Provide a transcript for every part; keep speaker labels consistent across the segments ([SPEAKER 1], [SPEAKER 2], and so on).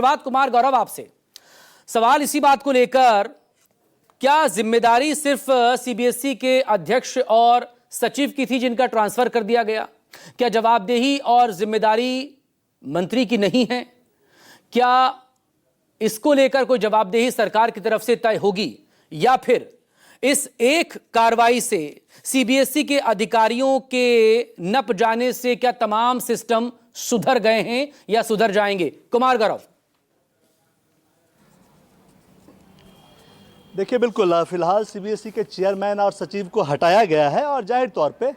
[SPEAKER 1] बात कुमार गौरव आपसे सवाल इसी बात को लेकर, क्या जिम्मेदारी सिर्फ सीबीएसई के अध्यक्ष और सचिव की थी जिनका ट्रांसफर कर दिया गया? क्या जवाबदेही और जिम्मेदारी मंत्री की नहीं है? क्या इसको लेकर कोई जवाबदेही सरकार की तरफ से तय होगी, या फिर इस एक कार्रवाई से सीबीएसई के अधिकारियों के नप जाने से क्या तमाम सिस्टम सुधर गए हैं या सुधर जाएंगे? कुमार गौरव।
[SPEAKER 2] देखिए, बिल्कुल फिलहाल सीबीएसई के चेयरमैन और सचिव को हटाया गया है और जाहिर तौर पे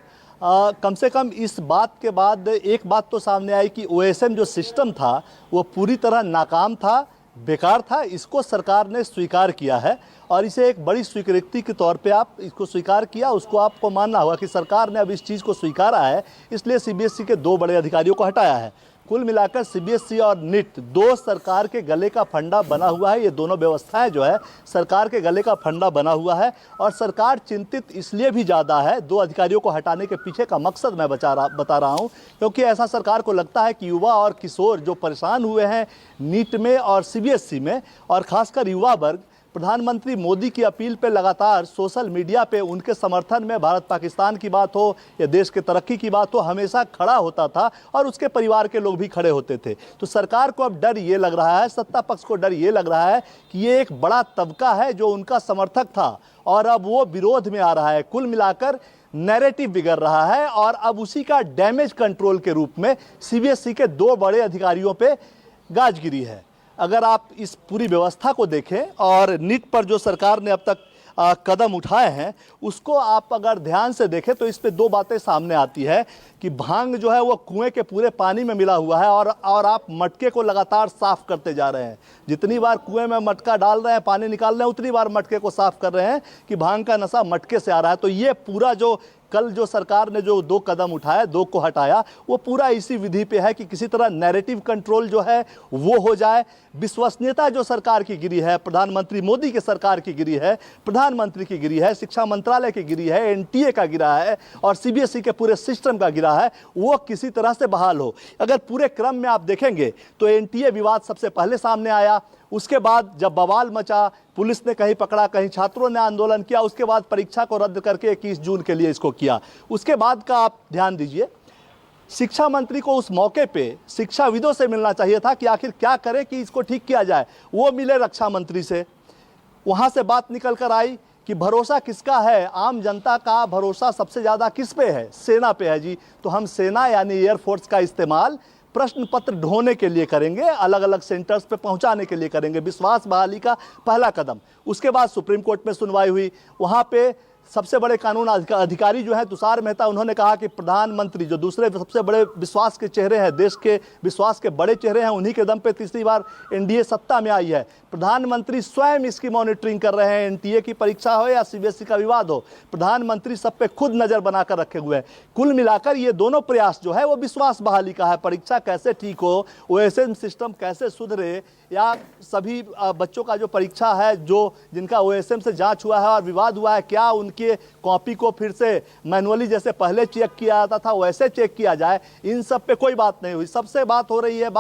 [SPEAKER 2] कम से कम इस बात के बाद एक बात तो सामने आई कि ओएसएम जो सिस्टम था वो पूरी तरह नाकाम था, बेकार था। इसको सरकार ने स्वीकार किया है और इसे एक बड़ी स्वीकृति के तौर पे आप इसको स्वीकार किया, उसको आपको मानना होगा कि सरकार ने अब इस चीज़ को स्वीकारा है, इसलिए सीबीएसई के दो बड़े अधिकारियों को हटाया है। कुल मिलाकर सीबीएसई और नीट दो सरकार के गले का फंडा बना हुआ है। ये दोनों व्यवस्थाएं जो है सरकार के गले का फंडा बना हुआ है और सरकार चिंतित इसलिए भी ज़्यादा है। दो अधिकारियों को हटाने के पीछे का मकसद मैं बता रहा हूँ, क्योंकि ऐसा सरकार को लगता है कि युवा और किशोर जो परेशान हुए हैं नीट में और सीबीएसई में, और ख़ासकर युवा वर्ग, प्रधानमंत्री मोदी की अपील पे लगातार सोशल मीडिया पे उनके समर्थन में भारत पाकिस्तान की बात हो या देश के तरक्की की बात हो, हमेशा खड़ा होता था और उसके परिवार के लोग भी खड़े होते थे। तो सरकार को अब डर ये लग रहा है, सत्ता पक्ष को डर ये लग रहा है कि ये एक बड़ा तबका है जो उनका समर्थक था और अब वो विरोध में आ रहा है। कुल मिलाकर नैरेटिव बिगड़ रहा है और अब उसी का डैमेज कंट्रोल के रूप में सीबीएसई के दो बड़े अधिकारियों पे गाज गिरी है। अगर आप इस पूरी व्यवस्था को देखें और नीट पर जो सरकार ने अब तक कदम उठाए हैं उसको आप अगर ध्यान से देखें तो इस पे दो बातें सामने आती है कि भांग जो है वो कुएं के पूरे पानी में मिला हुआ है और आप मटके को लगातार साफ करते जा रहे हैं। जितनी बार कुएं में मटका डाल रहे हैं, पानी निकाल रहे हैं, उतनी बार मटके को साफ कर रहे हैं कि भांग का नशा मटके से आ रहा है। तो ये पूरा जो कल जो सरकार ने जो दो कदम उठाया, दो को हटाया, वो पूरा इसी विधि पे है कि किसी तरह नैरेटिव कंट्रोल जो है वो हो जाए। विश्वसनीयता जो सरकार की गिरी है, प्रधानमंत्री मोदी के सरकार की गिरी है, प्रधानमंत्री की गिरी है, शिक्षा मंत्रालय की गिरी है, एनटीए का गिरा है और सीबीएसई के पूरे सिस्टम का गिरा है, वो किसी तरह से बहाल हो। अगर पूरे क्रम में आप देखेंगे तो एनटीए विवाद सबसे पहले सामने आया, उसके बाद जब बवाल मचा, पुलिस ने कहीं पकड़ा, कहीं छात्रों ने आंदोलन किया, उसके बाद परीक्षा को रद्द करके 21 जून के लिए इसको किया। उसके बाद का आप ध्यान दीजिए, शिक्षा मंत्री को उस मौके पे शिक्षाविदों से मिलना चाहिए था कि आखिर क्या करें कि इसको ठीक किया जाए। वो मिले रक्षा मंत्री से, वहाँ से बात निकल कर आई कि भरोसा किसका है, आम जनता का भरोसा सबसे ज़्यादा किस पे है? सेना पे है जी। तो हम सेना यानी एयरफोर्स का इस्तेमाल प्रश्न पत्र ढोने के लिए करेंगे, अलग अलग सेंटर्स पे पहुंचाने के लिए करेंगे। विश्वास बहाली का पहला कदम। उसके बाद सुप्रीम कोर्ट में सुनवाई हुई, वहाँ पे सबसे बड़े कानून अधिकारी जो है तुषार मेहता, उन्होंने कहा कि प्रधानमंत्री जो दूसरे सबसे बड़े विश्वास के चेहरे हैं, देश के विश्वास के बड़े चेहरे हैं, उन्हीं के दम पे तीसरी बार एनडीए सत्ता में आई है। प्रधानमंत्री स्वयं इसकी मॉनिटरिंग कर रहे हैं, एनटीए की परीक्षा हो या सीबीएसई का विवाद हो, प्रधानमंत्री सब पे खुद नज़र बनाकर रखे हुए हैं। कुल मिलाकर ये दोनों प्रयास जो है वो विश्वास बहाली का है। परीक्षा कैसे ठीक हो, ओएसएम सिस्टम कैसे सुधरे, या सभी बच्चों का जो परीक्षा है जो जिनका ओएसएम से जांच हुआ है और विवाद हुआ है, क्या उनके कॉपी को फिर से मैनुअली जैसे पहले चेक किया जाता था वैसे चेक किया जाए। इन सब पे कोई बात नहीं हुई। सबसे बात हो रही है,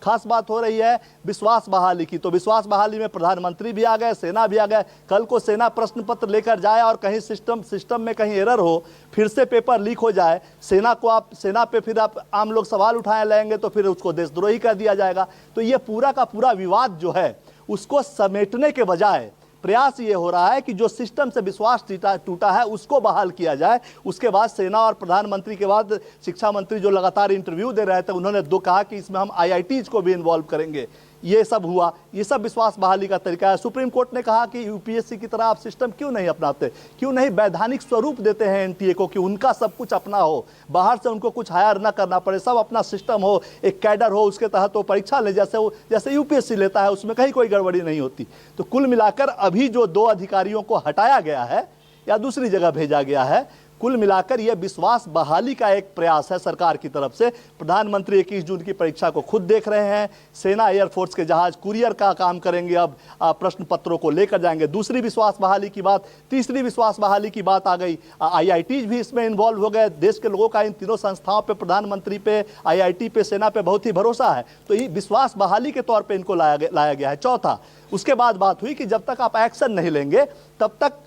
[SPEAKER 2] खास बात हो रही है विश्वास बहाली की। तो विश्वास बहाली में प्रधानमंत्री भी आ गए, सेना भी आ गए। कल को सेना प्रश्न पत्र लेकर जाए और कहीं सिस्टम में कहीं एरर हो, फिर से पेपर लीक हो जाए, सेना पे फिर आप आम लोग सवाल उठाए लेंगे तो फिर उसको देशद्रोही कर दिया जाएगा। तो ये पूरा का पूरा विवाद जो है उसको समेटने के बजाय प्रयास ये हो रहा है कि जो सिस्टम से विश्वास टूटा है उसको बहाल किया जाए। उसके बाद सेना और प्रधानमंत्री के बाद शिक्षा मंत्री जो लगातार इंटरव्यू दे रहे थे, उन्होंने दो कहा कि इसमें हम आईआईटीज को भी इन्वॉल्व करेंगे। ये सब हुआ, ये सब विश्वास बहाली का तरीका है। सुप्रीम कोर्ट ने कहा कि यूपीएससी की तरह आप सिस्टम क्यों नहीं अपनाते, क्यों नहीं वैधानिक स्वरूप देते हैं एनटीए को कि उनका सब कुछ अपना हो, बाहर से उनको कुछ हायर ना करना पड़े, सब अपना सिस्टम हो, एक कैडर हो, उसके तहत वो परीक्षा ले जैसे यूपीएससी लेता है, उसमें कहीं कोई गड़बड़ी नहीं होती। तो कुल मिलाकर अभी जो दो अधिकारियों को हटाया गया है या दूसरी जगह भेजा गया है, कुल मिलाकर यह विश्वास बहाली का एक प्रयास है सरकार की तरफ से। प्रधानमंत्री 21 जून की परीक्षा को खुद देख रहे हैं। सेना एयरफोर्स के जहाज कुरियर का काम करेंगे, अब प्रश्न पत्रों को लेकर जाएंगे। दूसरी विश्वास बहाली की बात, तीसरी विश्वास बहाली की बात आ गई। IITs भी इसमें इन्वॉल्व हो गए। देश के लोगों का इन तीनों संस्थाओं पे, प्रधानमंत्री पे, IIT पे, सेना पे बहुत ही भरोसा है, तो ये विश्वास बहाली के तौर पे इनको लाया गया है। चौथा, उसके बाद बात हुई कि जब तक आप एक्शन नहीं लेंगे तब तक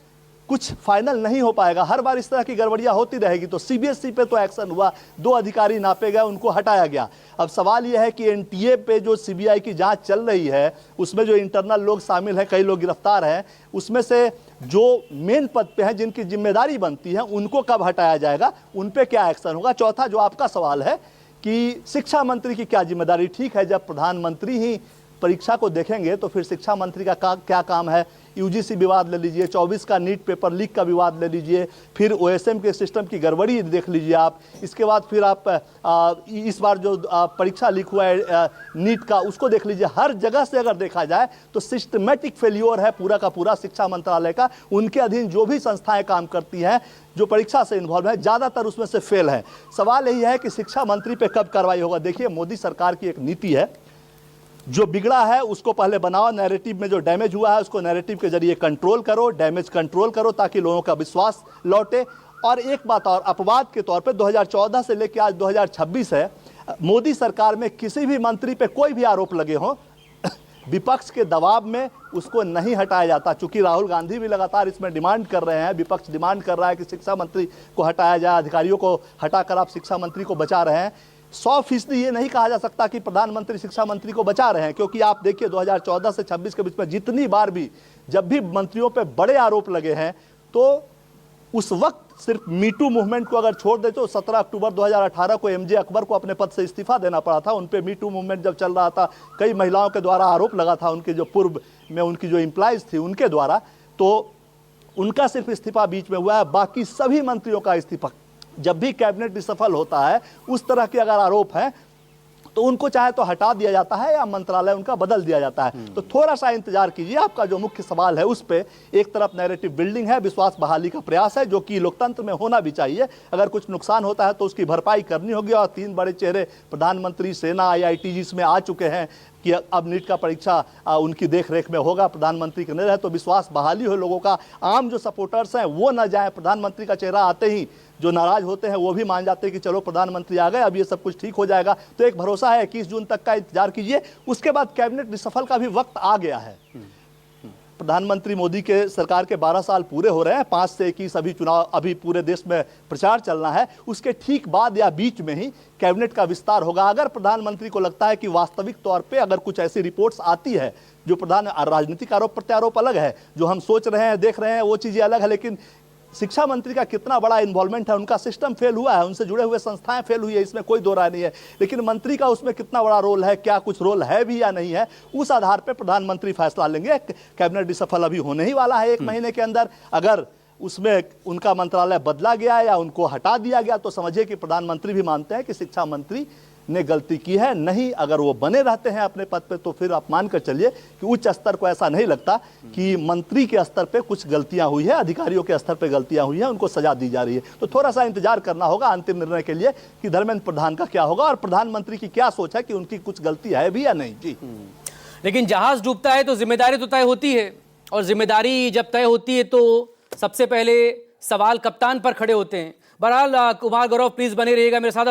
[SPEAKER 2] कुछ फाइनल नहीं हो पाएगा। हर बार इस तरह की गड़बड़ियां होती रहेगी। तो CBSE पे तो एक्शन हुआ, 2 अधिकारी नापे गए, उनको हटाया गया। अब सवाल यह है कि NTA पे जो CBI की जांच चल रही है, उसमें जो इंटरनल लोग शामिल हैं, कई लोग गिरफ्तार हैं, उसमें से जो मेन पद पे हैं, जिनकी जिम्मेदारी बनती है, उनको कब हटाया जाएगा, उन पे क्या एक्शन होगा। चौथा जो आपका सवाल है कि शिक्षा मंत्री की क्या जिम्मेदारी। ठीक है, जब प्रधानमंत्री ही परीक्षा को देखेंगे तो फिर शिक्षा मंत्री का क्या काम है। UGC विवाद ले लीजिए, 24 का नीट पेपर लीक का विवाद ले लीजिए, फिर OSM के सिस्टम की गड़बड़ी देख लीजिए आप, इसके बाद फिर आप इस बार जो परीक्षा लीक हुआ है नीट का, उसको देख लीजिए। हर जगह से अगर देखा जाए तो सिस्टमेटिक फेल्योर है पूरा का पूरा शिक्षा मंत्रालय का। उनके अधीन जो भी संस्थाएं काम करती हैं, जो परीक्षा से इन्वॉल्व है, ज़्यादातर उसमें से फेल है। सवाल यही है कि शिक्षा मंत्री पे कब कार्रवाई होगा। देखिए, मोदी सरकार की एक नीति है, जो बिगड़ा है उसको पहले बनाओ, नैरेटिव में जो डैमेज हुआ है उसको नैरेटिव के जरिए कंट्रोल करो, डैमेज कंट्रोल करो, ताकि लोगों का विश्वास लौटे। और एक बात और, अपवाद के तौर पे 2014 से लेकर आज 2026 है, मोदी सरकार में किसी भी मंत्री पे कोई भी आरोप लगे हों, विपक्ष के दबाव में उसको नहीं हटाया जाता। चूंकि राहुल गांधी भी लगातार इसमें डिमांड कर रहे हैं, विपक्ष डिमांड कर रहा है कि शिक्षा मंत्री को हटाया जाए, अधिकारियों को हटाकर आप शिक्षा मंत्री को बचा रहे हैं। 100% ये नहीं कहा जा सकता कि प्रधानमंत्री शिक्षा मंत्री को बचा रहे हैं, क्योंकि आप देखिए 2014 से 26 के बीच में जितनी बार भी, जब भी मंत्रियों पे बड़े आरोप लगे हैं, तो उस वक्त सिर्फ मीटू मूवमेंट को अगर छोड़ दे तो 17 अक्टूबर 2018 को MJ अकबर को अपने पद से इस्तीफा देना पड़ा था। उन पे मीटू मूवमेंट जब चल रहा था, कई महिलाओं के द्वारा आरोप लगा था, उनके जो पूर्व में उनकी जो एम्प्लॉइज थी उनके द्वारा, तो उनका सिर्फ इस्तीफा बीच में हुआ है। बाकी सभी मंत्रियों का इस्तीफा, जब भी कैबिनेट विसफल होता है, उस तरह के अगर आरोप हैं तो उनको चाहे तो हटा दिया जाता है या मंत्रालय उनका बदल दिया जाता है। तो थोड़ा सा इंतजार कीजिए। आपका जो मुख्य सवाल है उस पे, एक तरफ नैरेटिव बिल्डिंग है, विश्वास बहाली का प्रयास है, जो कि लोकतंत्र में होना भी चाहिए। अगर कुछ नुकसान होता है तो उसकी भरपाई करनी होगी। और 3 बड़े चेहरे, प्रधानमंत्री, सेना, IIT जिसमें आ चुके हैं कि अब नीट का परीक्षा उनकी देखरेख में होगा, प्रधानमंत्री के निर्णय है, तो विश्वास बहाली हो लोगों का। आम जो सपोर्टर्स हैं वो न जाए, प्रधानमंत्री का चेहरा आते ही जो नाराज होते हैं वो भी मान जाते हैं कि चलो प्रधानमंत्री आ गए, अब ये सब कुछ ठीक हो जाएगा। तो एक भरोसा है, 21 जून तक का इंतजार कीजिए। उसके बाद कैबिनेट रिसफल का भी वक्त आ गया है। प्रधानमंत्री मोदी के सरकार के 12 साल पूरे हो रहे हैं, 5 से 21 अभी चुनाव, अभी पूरे देश में प्रचार चलना है। उसके ठीक बाद या बीच में ही कैबिनेट का विस्तार होगा। अगर प्रधानमंत्री को लगता है कि वास्तविक तौर पे अगर कुछ ऐसी रिपोर्ट्स आती है, जो राजनीतिक आरोप प्रत्यारोप अलग है, जो हम सोच रहे हैं, देख रहे हैं, वो चीज़ें अलग है, लेकिन शिक्षा मंत्री का कितना बड़ा इन्वॉल्वमेंट है, उनका सिस्टम फेल हुआ है, उनसे जुड़े हुए संस्थाएं फेल हुई है, इसमें कोई दो राय नहीं है। लेकिन मंत्री का उसमें कितना बड़ा रोल है, क्या कुछ रोल है भी या नहीं है, उस आधार पर प्रधानमंत्री फैसला लेंगे। कैबिनेट रिसफल अभी होने ही वाला है 1 महीने के अंदर। अगर उसमें उनका मंत्रालय बदला गया या उनको हटा दिया गया तो समझिए कि प्रधानमंत्री भी मानते हैं कि शिक्षा मंत्री ने गलती की है। नहीं, अगर वो बने रहते हैं अपने पद पे तो फिर आप मानकर चलिए कि उच्च स्तर को ऐसा नहीं लगता कि मंत्री के स्तर पे कुछ गलतियां हुई है, अधिकारियों के स्तर पे गलतियां हुई हैं, उनको सजा दी जा रही है। तो थोड़ा सा इंतजार करना होगा अंतिम निर्णय के लिए कि धर्मेंद्र प्रधान का क्या होगा और प्रधानमंत्री की क्या सोच है कि उनकी कुछ गलती है भी या नहीं। जी,
[SPEAKER 1] लेकिन जहाज डूबता है तो जिम्मेदारी तो तय होती है, और जिम्मेदारी जब तय होती है तो सबसे पहले सवाल कप्तान पर खड़े होते हैं। बहरहाल कुमार गौरव प्लीज बने रहिएगा मेरे साथ।